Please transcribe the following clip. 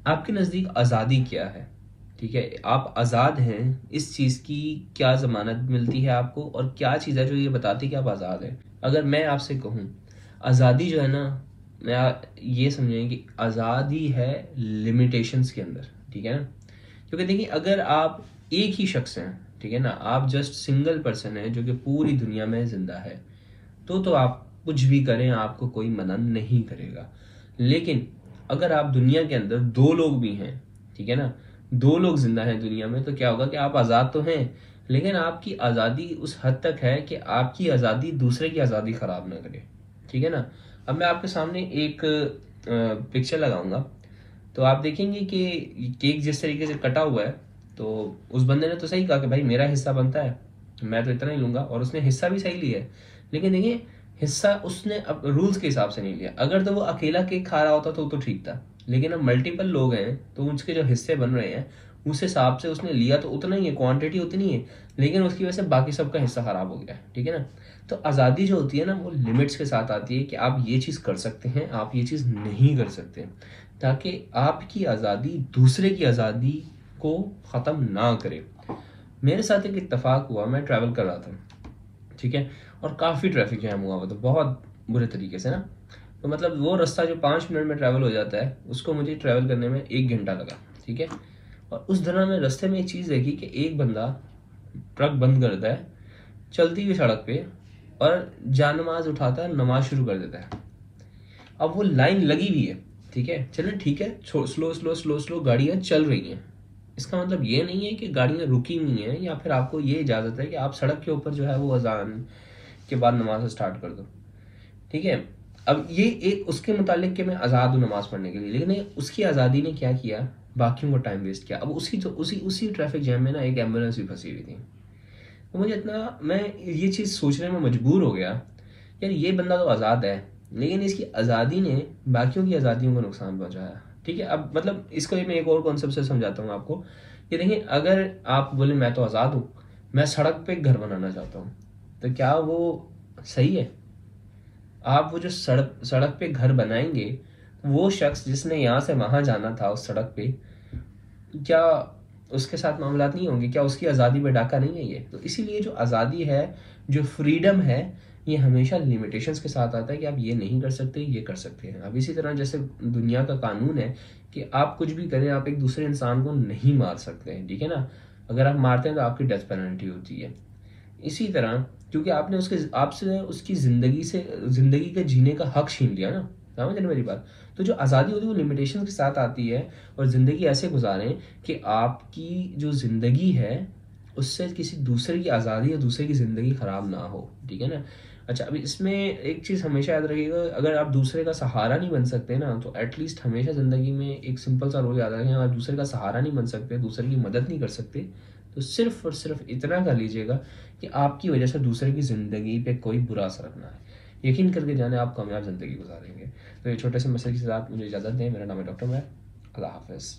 आपके नज़दीक आज़ादी क्या है? ठीक है, आप आज़ाद हैं, इस चीज़ की क्या ज़मानत मिलती है आपको, और क्या चीज़ है जो ये बताती है कि आप आज़ाद हैं? अगर मैं आपसे कहूँ, आज़ादी जो है ना, ये समझें कि आज़ादी है लिमिटेशंस के अंदर, ठीक है ना? क्योंकि देखिए, अगर आप एक ही शख्स हैं, ठीक है ना, आप जस्ट सिंगल पर्सन है जो कि पूरी दुनिया में ज़िंदा है, तो आप कुछ भी करें, आपको कोई मना नहीं करेगा। लेकिन अगर आप दुनिया के अंदर दो लोग भी हैं, ठीक है ना, दो लोग जिंदा हैं दुनिया में, तो क्या होगा कि आप आज़ाद तो हैं, लेकिन आपकी आज़ादी उस हद तक है कि आपकी आज़ादी दूसरे की आज़ादी खराब ना करे, ठीक है ना। अब मैं आपके सामने एक पिक्चर लगाऊंगा, तो आप देखेंगे कि केक जिस तरीके से कटा हुआ है, तो उस बंदे ने तो सही कहा कि भाई मेरा हिस्सा बनता है, मैं तो इतना ही लूंगा, और उसने हिस्सा भी सही लिया है। लेकिन देखिए, हिस्सा उसने अब रूल्स के हिसाब से नहीं लिया। अगर तो वो अकेला केक खा रहा होता तो ठीक था, लेकिन अब मल्टीपल लोग हैं तो उसके जो हिस्से बन रहे हैं उस हिसाब से उसने लिया तो उतना ही है, क्वांटिटी उतनी है, लेकिन उसकी वजह से बाकी सबका हिस्सा खराब हो गया, ठीक है ना। तो आज़ादी जो होती है ना, वो लिमिट्स के साथ आती है कि आप ये चीज़ कर सकते हैं, आप ये चीज़ नहीं कर सकते, ताकि आपकी आज़ादी दूसरे की आज़ादी को ख़त्म ना करे। मेरे साथ एक इत्तेफाक हुआ, मैं ट्रैवल कर रहा था, ठीक है, और काफ़ी ट्रैफिक जैम हुआ हुआ था, बहुत बुरे तरीके से ना। तो मतलब वो रास्ता जो 5 मिनट में ट्रैवल हो जाता है, उसको मुझे ट्रैवल करने में 1 घंटा लगा, ठीक है। और उस दौरान मैं रास्ते में एक चीज़ देखी कि एक बंदा ट्रक बंद करता है चलती हुई सड़क पे, और जानमाज उठाता है, नमाज शुरू कर देता है। अब वो लाइन लगी हुई है, ठीक है, चलो ठीक है, स्लो स्लो स्लो स्लो गाड़ियाँ चल रही हैं, इसका मतलब ये नहीं है कि गाड़ियाँ रुकी हुई हैं, या फिर आपको ये इजाज़त है कि आप सड़क के ऊपर जो है वो अजान के बाद नमाज स्टार्ट कर दो, ठीक है। अब ये एक उसके मुतालिक कि मैं आज़ाद हूँ नमाज पढ़ने के लिए, लेकिन उसकी आज़ादी ने क्या किया, बाकियों को टाइम वेस्ट किया। अब उसी ट्रैफिक जैम में ना एक एम्बुलेंस भी फंसी हुई थी। तो मुझे इतना, मैं ये चीज़ सोचने में मजबूर हो गया, यार ये बंदा तो आज़ाद है, लेकिन इसकी आज़ादी ने बाकियों की आज़ादियों को नुकसान पहुंचाया, ठीक है। अब मतलब इसको मैं एक और कॉन्सेप्ट से समझाता हूँ आपको, कि देखिए, अगर आप बोले मैं तो आज़ाद हूँ, मैं सड़क पे एक घर बनाना चाहता हूँ, तो क्या वो सही है? आप वो जो सड़क सड़क पे घर बनाएंगे, वो शख्स जिसने यहाँ से वहां जाना था उस सड़क पे, क्या उसके साथ मामलात नहीं होंगे? क्या उसकी आज़ादी पे डाका नहीं है ये? तो इसीलिए जो आज़ादी है, जो फ्रीडम है, ये हमेशा लिमिटेशंस के साथ आता है कि आप ये नहीं कर सकते, ये कर सकते हैं। अब इसी तरह जैसे दुनिया का कानून है कि आप कुछ भी करें, आप एक दूसरे इंसान को नहीं मार सकते हैं, ठीक है ना। अगर आप मारते हैं तो आपकी डेथ पेनल्टी होती है। इसी तरह, क्योंकि आपने उसके आपसे उसकी ज़िंदगी के जीने का हक छीन लिया ना, समझ रहे मेरी बात। तो जो आज़ादी होती है वो लिमिटेशन के साथ आती है, और ज़िंदगी ऐसे गुजारें कि आपकी जो ज़िंदगी है उससे किसी दूसरे की आज़ादी या दूसरे की ज़िंदगी ख़राब ना हो, ठीक है ना। अच्छा, अभी इसमें एक चीज़ हमेशा याद रखिएगा, अगर आप दूसरे का सहारा नहीं बन सकते ना, तो एटलीस्ट हमेशा ज़िंदगी में एक सिंपल सा रूल याद रखें, आप दूसरे का सहारा नहीं बन सकते, दूसरे की मदद नहीं कर सकते, तो सिर्फ और सिर्फ इतना कर लीजिएगा कि आपकी वजह से दूसरे की ज़िंदगी पे कोई बुरा असर ना है। यकीन करके जाने, आप कामयाब ज़िंदगी गुजारेंगे। तो ये छोटे से मैसेज के साथ मुझे इजाज़त दें। मेरा नाम है डॉक्टर मैं। अल्लाह हाफ़िज़।